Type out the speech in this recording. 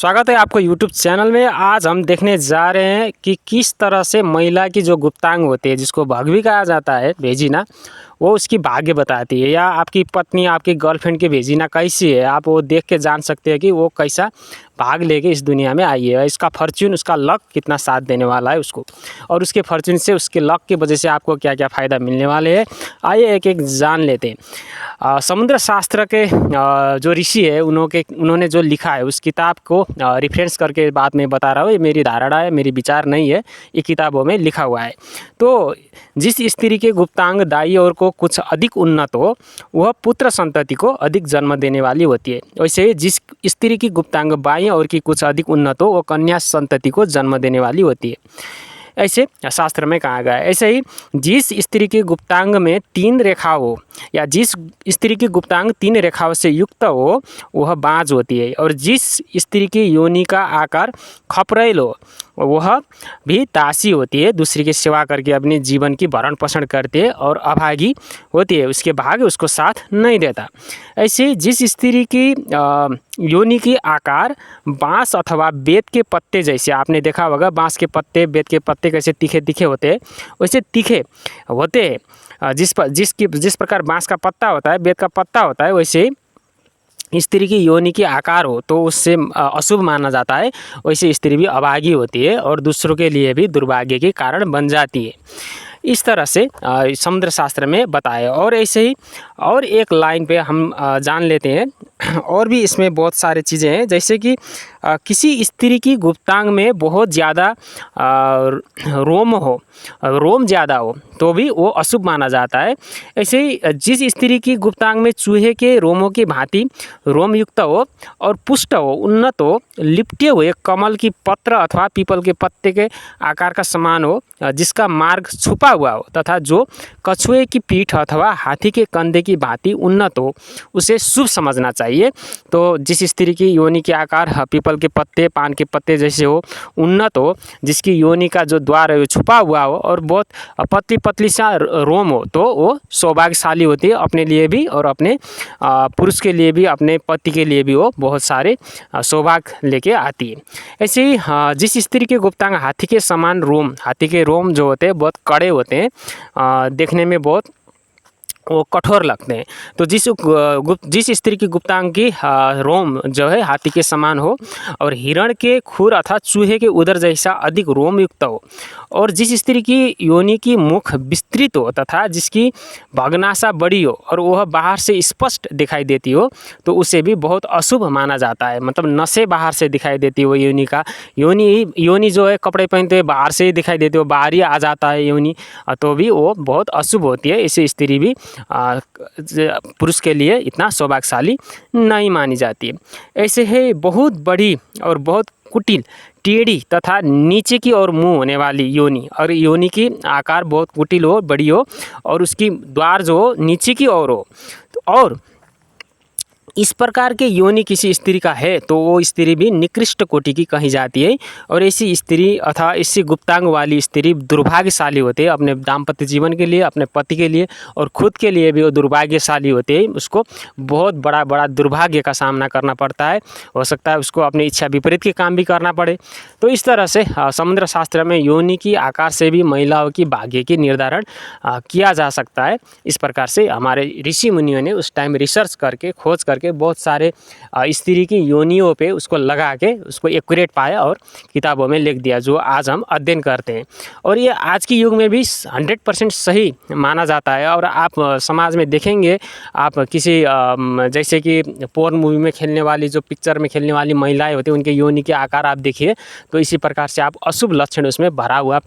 स्वागत है आपको YouTube चैनल में। आज हम देखने जा रहे हैं कि किस तरह से महिला की जो गुप्तांग होती है, जिसको भाग भी कहा जाता है, भेजीना, वो उसकी भाग्य बताती है। या आपकी पत्नी, आपकी गर्लफ्रेंड की भेजीना कैसी है, आप वो देख के जान सकते हैं कि वो कैसा भाग लेके इस दुनिया में आई है। इसका फॉर्च्यून, उसका लक कितना साथ देने वाला है उसको, और उसके फॉर्च्यून से, उसके लक की वजह से आपको क्या क्या फ़ायदा मिलने वाले हैं, आइए एक एक जान लेते हैं। समुद्र शास्त्र के जो ऋषि है, उन्होंने जो लिखा है उस किताब को रेफरेंस करके बात मैं बता रहा हूँ। ये मेरी धारणा है, मेरी विचार नहीं है, ये किताबों में लिखा हुआ है। तो जिस स्त्री के गुप्तांग दाई ओर को कुछ अधिक उन्नत हो, वह पुत्र संतति को अधिक जन्म देने वाली होती है। वैसे ही जिस स्त्री की गुप्तांग बाईं ओर की कुछ अधिक उन्नत हो, वह कन्या संतति को जन्म देने वाली होती है, ऐसे शास्त्र में कहा गया है। ऐसे ही जिस स्त्री की गुप्तांग में 3 रेखा हो, या जिस स्त्री की गुप्तांग 3 रेखाओं से युक्त हो, वह बाँझ होती है। और जिस स्त्री की योनि का आकार खपरेल हो, वह भी दासी होती है, दूसरी की सेवा करके अपने जीवन की भरण पोषण करती है और अभागी होती है, उसके भाग्य उसको साथ नहीं देता। ऐसे जिस स्त्री की योनि की आकार बाँस अथवा बेत के पत्ते जैसे, आपने देखा होगा बाँस के पत्ते, बेत के पत्ते कैसे तीखे तीखे होते हैं, वैसे तीखे होते हैं। जिस प्रकार बाँस का पत्ता होता है, बेत का पत्ता होता है, वैसे स्त्री की योनि की आकार हो तो उससे अशुभ माना जाता है। वैसे स्त्री भी अभागी होती है और दूसरों के लिए भी दुर्भाग्य के कारण बन जाती है। इस तरह से समुद्र शास्त्र में बताया। और ऐसे ही और एक लाइन पे हम जान लेते हैं। और भी इसमें बहुत सारी चीज़ें हैं, जैसे कि किसी स्त्री की गुप्तांग में बहुत ज़्यादा रोम ज़्यादा हो तो भी वो अशुभ माना जाता है। ऐसे ही जिस स्त्री की गुप्तांग में चूहे के रोमों की भांति रोम युक्त हो और पुष्ट हो, उन्नत हो, लिपटे हुए कमल की पत्र अथवा पीपल के पत्ते के आकार का समान हो, जिसका मार्ग छुपा हुआ हो, तथा जो कछुए की पीठ अथवा हाथी के कंधे की भांति उन्नत हो, उसे शुभ समझना चाहिए। तो जिस स्त्री की योनि के आकार पीपल के पत्ते, पान के पत्ते जैसे हो, उन्नत हो, जिसकी योनि का जो द्वार है वो छुपा हुआ हो और बहुत पतली पतली सा रोम हो, तो वो सौभाग्यशाली होती है, अपने लिए भी और अपने पुरुष के लिए भी, अपने पति के लिए भी वो बहुत सारे सौभाग्य लेके आती है। ऐसे ही जिस स्त्री के गुप्तांग हाथी के समान रोम, हाथी के रोम जो होते हैं बहुत कड़े होते हैं, देखने में बहुत वो कठोर लगते हैं। तो जिस स्त्री की गुप्तांग की रोम जो है हाथी के समान हो और हिरण के खुर अर्थात चूहे के उदर जैसा अधिक रोम युक्त हो, और जिस स्त्री की योनि की मुख विस्तृत हो तथा जिसकी भग्नाशा बड़ी हो और वह बाहर से स्पष्ट दिखाई देती हो, तो उसे भी बहुत अशुभ माना जाता है। मतलब नसें बाहर से दिखाई देती हो योनि का, योनि जो है कपड़े पहनते हुए बाहर से ही दिखाई देती हो, बाहर ही आ जाता है योनि, तो भी वो बहुत अशुभ होती है। इसे स्त्री भी पुरुष के लिए इतना सौभाग्यशाली नहीं मानी जाती है। ऐसे ही बहुत बड़ी और बहुत कुटिल, टेढ़ी तथा नीचे की ओर मुंह होने वाली योनि, और योनि की आकार बहुत कुटिल हो, बड़ी हो, और उसकी द्वार जो हो नीचे की ओर हो, और इस प्रकार के योनि किसी स्त्री का है तो वो स्त्री भी निकृष्ट कोटि की कही जाती है। और ऐसी स्त्री अथवा ऐसी गुप्तांग वाली स्त्री दुर्भाग्यशाली होती है, अपने दाम्पत्य जीवन के लिए, अपने पति के लिए और खुद के लिए भी वो दुर्भाग्यशाली होती है। उसको बहुत बड़ा दुर्भाग्य का सामना करना पड़ता है, हो सकता है उसको अपनी इच्छा विपरीत के काम भी करना पड़े। तो इस तरह से समुद्र शास्त्र में योनि की आकार से भी महिलाओं की भाग्य की निर्धारण किया जा सकता है। इस प्रकार से हमारे ऋषि मुनियों ने उस टाइम रिसर्च करके, खोज करके बहुत सारे स्त्री की योनियों पे उसको लगा के उसको एक्यूरेट पाया और किताबों में लिख दिया, जो आज हम अध्ययन करते हैं। और ये आज के युग में भी 100% सही माना जाता है। और आप समाज में देखेंगे, आप किसी जैसे कि पोर्न मूवी में खेलने वाली, जो पिक्चर में खेलने वाली महिलाएं होती हैं, उनके योनि के आकार आप देखिए, तो इसी प्रकार से आप अशुभ लक्षण उसमें भरा हुआ